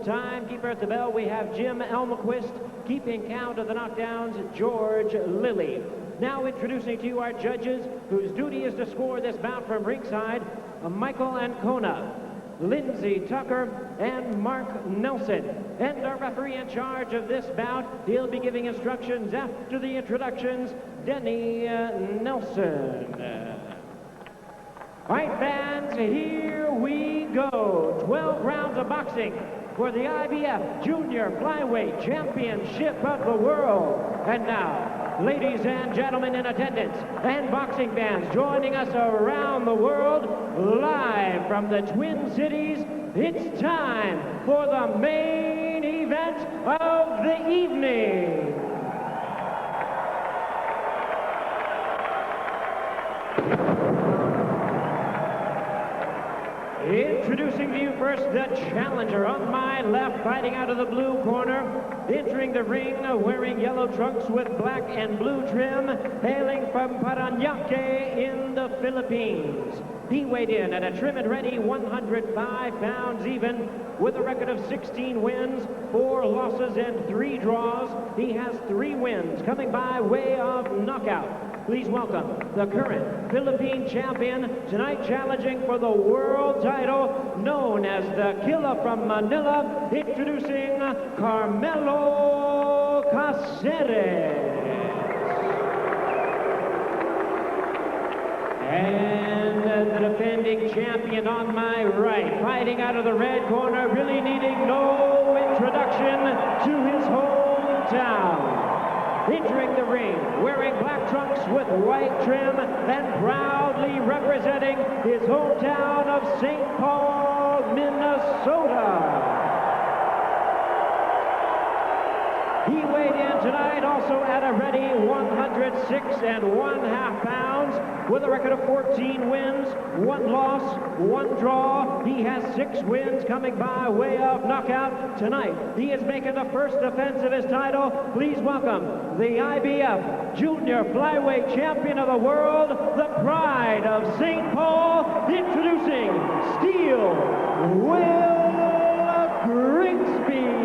Timekeeper at the bell, we have Jim Elmquist. Keeping count of the knockdowns, George Lilly. Now introducing to you our judges, whose duty is to score this bout from ringside, Michael Ancona, Lindsey Tucker, and Mark Nelson. And our referee in charge of this bout, he'll be giving instructions after the introductions, Denny Nelson. All right, fans, here we go. 12 rounds of boxing for the IBF Junior Flyweight Championship of the World. And now, ladies and gentlemen in attendance and boxing fans joining us around the world, live from the Twin Cities, it's time for the main event of the evening. Introducing to you first the challenger on my left, fighting out of the blue corner, entering the ring wearing yellow trunks with black and blue trim, hailing from Parañaque in the Philippines. He weighed in at a trim and ready 105 pounds even, with a record of 16 wins, 4 losses, and 3 draws. He has 3 wins coming by way of knockout. Please welcome the current Philippine champion, tonight challenging for the world title, known as the Killer from Manila, introducing Carmelo Caceres. And the defending champion on my right, fighting out of the red corner, really needing no introduction to his hometown. Entering the ring, wearing black trunks with white trim, and proudly representing his hometown of St. Paul, Minnesota. He weighed in tonight also at a ready 106 1/2 pounds, with a record of 14 wins, 1 loss, 1 draw. He has 6 wins coming by way of knockout. Tonight, he is making the first defense of his title. Please welcome the IBF Junior Flyweight Champion of the World, the pride of St. Paul, introducing Steel Will Grigsby.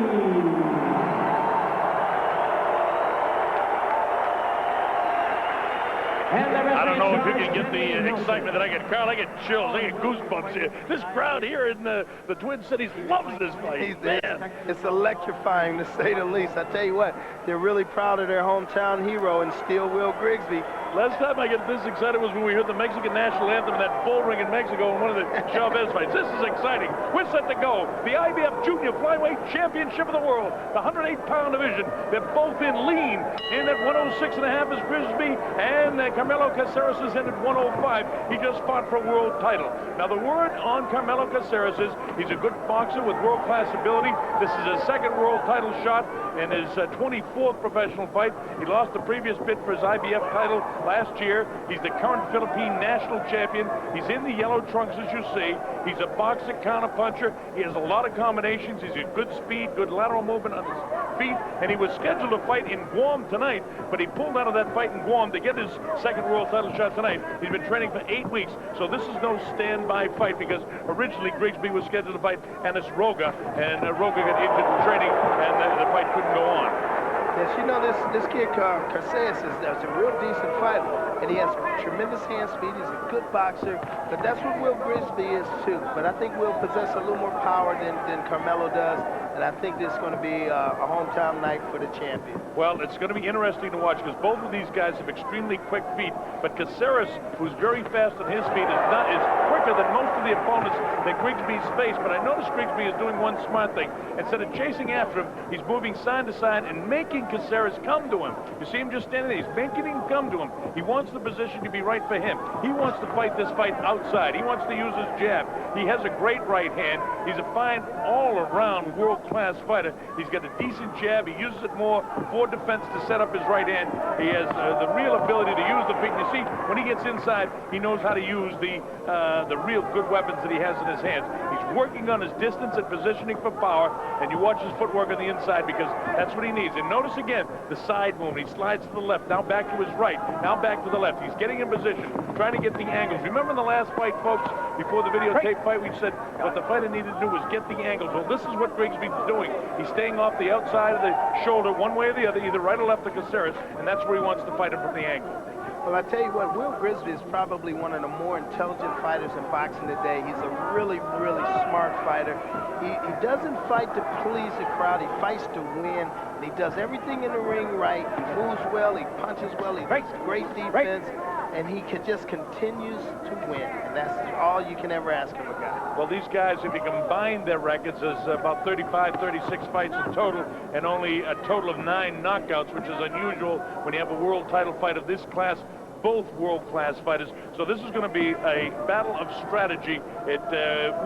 I don't know if you can get the excitement that I get. Carl, I get chills. I get goosebumps here. This crowd here in the Twin Cities loves this fight. It's electrifying, to say the least. I tell you what, they're really proud of their hometown hero in Steel Will Grigsby. Last time I get this excited was when we heard the Mexican national anthem in that bull ring in Mexico in one of the Chavez fights. This is exciting. We're set to go. The IBF Junior Flyweight Championship of the World, the 108-pound division. They're both in lean. In at 106 1/2 is Grigsby, and Carmelo Caceres is in at 105. He just fought for a world title. Now, the word on Carmelo Caceres is he's a good boxer with world-class ability. This is his 2nd world title shot and his 24th professional fight. He lost the previous bid for his IBF title last year. He's the current Philippine national champion. He's in the yellow trunks, as you see. He's a boxer, counter-puncher. He has a lot of combinations. He's got good speed, good lateral movement on his feet, and he was scheduled to fight in Guam tonight, but he pulled out of that fight in Guam to get his 2nd world title shot tonight. He's been training for 8 weeks, so this is no standby fight, because originally Grigsby was scheduled to fight Anis Roga, and Roga got injured in training, and the fight couldn't go on. Yes, you know, this kid, Caceres, is a real decent fighter, and he has tremendous hand speed. He's a good boxer, but that's what Will Grigsby is too. But I think Will possesses a little more power than Carmelo does, and I think this is going to be a hometown night for the champion. Well, it's going to be interesting to watch, because both of these guys have extremely quick feet, but Caceres, who's very fast on his feet, is quicker than most of the opponents that Grigsby's faced. But I noticed Grigsby is doing one smart thing. Instead of chasing after him, he's moving side to side and making Caceres come to him. You see him just standing there. He's making him come to him. He wants the position to be right for him. He wants to fight this fight outside. He wants to use his jab. He has a great right hand. He's a fine all-around world-class fighter. He's got a decent jab. He uses it more for defense to set up his right hand. He has the real ability to use the feet. You see, when he gets inside, he knows how to use the real good weapons that he has in his hands. He's working on his distance and positioning for power, and you watch his footwork on the inside, because that's what he needs. And notice again the side movement. He slides to the left, now back to his right, now back to the left. He's getting in position, trying to get the angles. Remember in the last fight, folks, before the videotape fight, we said what the fighter needed to do was get the angles. Well, this is what Grigsby's doing. He's staying off the outside of the shoulder one way or the other, either right or left of Caceres, and that's where he wants to fight him from the angle. Well, I tell you what, Will Grigsby is probably one of the more intelligent fighters in boxing today. He's a really, really smart fighter. He doesn't fight to please the crowd. He fights to win. And he does everything in the ring right. He moves well. He punches well. He does great defense. And he just continues to win. And that's all you can ever ask of a guy. Well, these guys, if you combine their records, is about 35, 36 fights in total, and only a total of 9 knockouts, which is unusual when you have a world title fight of this class. Both world-class fighters. So this is going to be a battle of strategy. It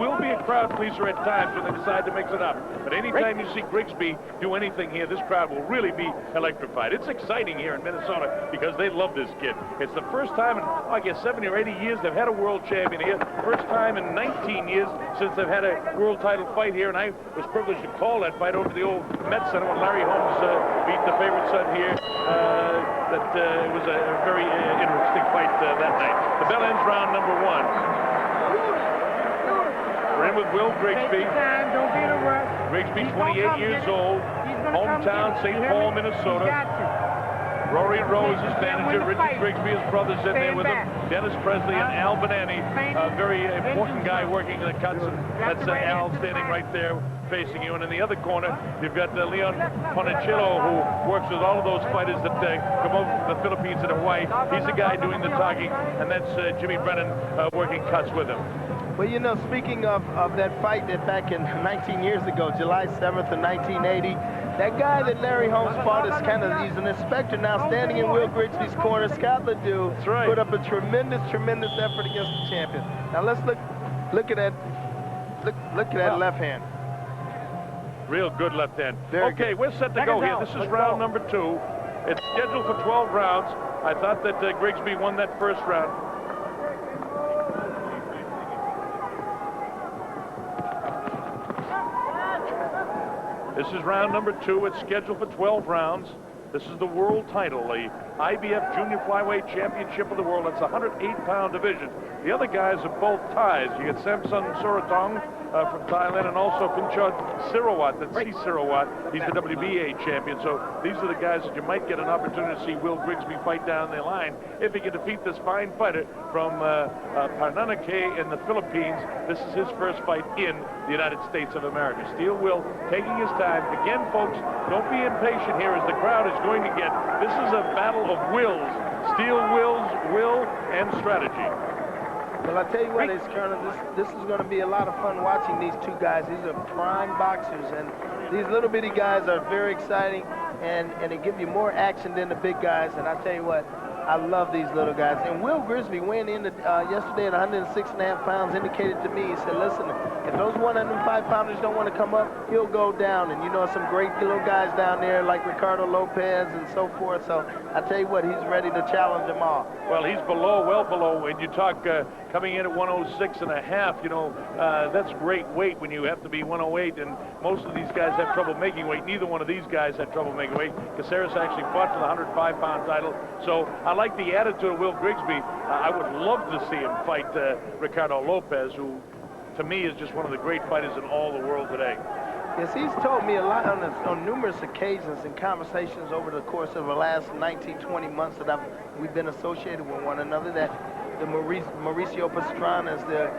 will be a crowd pleaser at times when they decide to mix it up. But anytime you see Grigsby do anything here, this crowd will really be electrified. It's exciting here in Minnesota because they love this kid. It's the first time in, I guess, 70 or 80 years they've had a world champion here. First time in 19 years since they've had a world title fight here. And I was privileged to call that fight over to the old Met Center when Larry Holmes beat the favorite son here. It was a very interesting fight that night. The bell ends round number 1. We're in with Will Grigsby. Don't be in a rush. Grigsby, 28 years old, hometown St. Paul, Minnesota. Rory Rose, his manager, Richard Grigsby, his brother's in there with him. Dennis Presley and Al Benani, a very important guy working in the cuts. That's Al standing right there facing you. And in the other corner, you've got Leon Ponicillo, who works with all of those fighters that come over from the Philippines and Hawaii. He's the guy doing the talking, and that's Jimmy Brennan working cuts with him. Well, you know, speaking of that fight that back in 19 years ago, July 7th of 1980, that guy that Larry Holmes fought is he's an inspector now standing in Will Grigsby's corner. Scott Ledoux put up a tremendous effort against the champion. Now let's look at that left hand. Real good left hand. Okay, we're set to go here. This is round number 2. It's scheduled for 12 rounds. I thought that Grigsby won that first round. This is round number 2. It's scheduled for 12 rounds. This is the world title, the IBF Junior Flyweight Championship of the World. It's a 108-pound division. The other guys are both Thais. You get Samson Suratong from Thailand, and also Pinchot Sirawat. That's C. Sirawat. He's the WBA champion. So these are the guys that you might get an opportunity to see Will Grigsby fight down the line if he can defeat this fine fighter from Paranaque in the Philippines. This is his first fight in the United States of America. Steel Will taking his time. Again, folks, don't be impatient here as the crowd is going to get. This is a battle of wills. Steel wills, will, and strategy. Well, I tell you what, Colonel, this is going to be a lot of fun watching these two guys. These are prime boxers, and these little bitty guys are very exciting, and they give you more action than the big guys. And I tell you what, I love these little guys. And Will Grigsby weighing in yesterday at 106.5 pounds indicated to me, he said, listen, if those 105-pounders don't want to come up, he'll go down. And you know, some great little guys down there like Ricardo Lopez and so forth. So I tell you what, he's ready to challenge them all. Well, he's below, well below. When you talk coming in at 106.5, you know, that's great weight when you have to be 108. And most of these guys have trouble making weight. Neither one of these guys had trouble making weight. Caceres actually fought for the 105-pound title. So I like the attitude of Will Grigsby. I would love to see him fight Ricardo Lopez, who to me is just one of the great fighters in all the world today. Yes, he's told me a lot on numerous occasions and conversations over the course of the last 19, 20 months that we've been associated with one another, that the Mauricio Pastrana's, the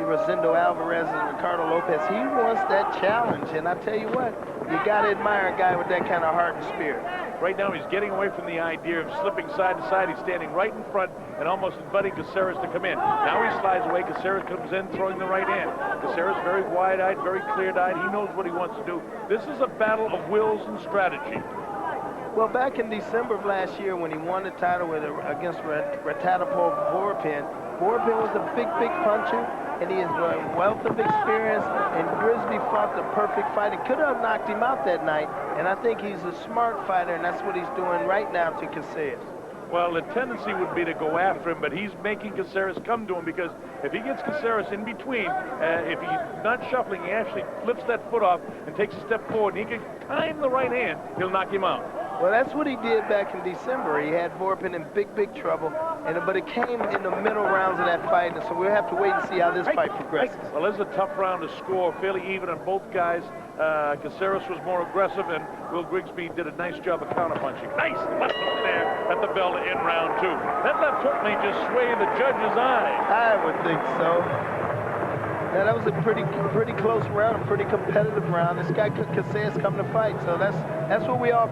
Rosendo Alvarez and Ricardo Lopez, he wants that challenge. And I tell you what, you got to admire a guy with that kind of heart and spirit. Right now, he's getting away from the idea of slipping side to side. He's standing right in front and almost inviting Caceres to come in. Now he slides away. Caceres comes in, throwing the right hand. Caceres very wide-eyed, very clear-eyed. He knows what he wants to do. This is a battle of wills and strategy. Well, back in December of last year when he won the title against Ratadopol Vorpin was a big puncher, and he has a wealth of experience, and Grigsby fought the perfect fight and could have knocked him out that night, and I think he's a smart fighter, and that's what he's doing right now to Caceres. Well, the tendency would be to go after him, but he's making Caceres come to him, because if he gets Caceres in between, if he's not shuffling, he actually flips that foot off and takes a step forward, and he can time the right hand, he'll knock him out. Well, that's what he did back in December. He had Vorpin in big trouble, but it came in the middle rounds of that fight, and so we'll have to wait and see how this fight progresses. Well, this is a tough round to score, fairly even on both guys. Caceres was more aggressive, and Will Grigsby did a nice job of counterpunching. Nice left hook there at the bell to end round 2. That left hook may just sway the judge's eye. I would think so. Yeah, that was a pretty close round, a pretty competitive round. This guy Caceres come to fight, so that's what we all.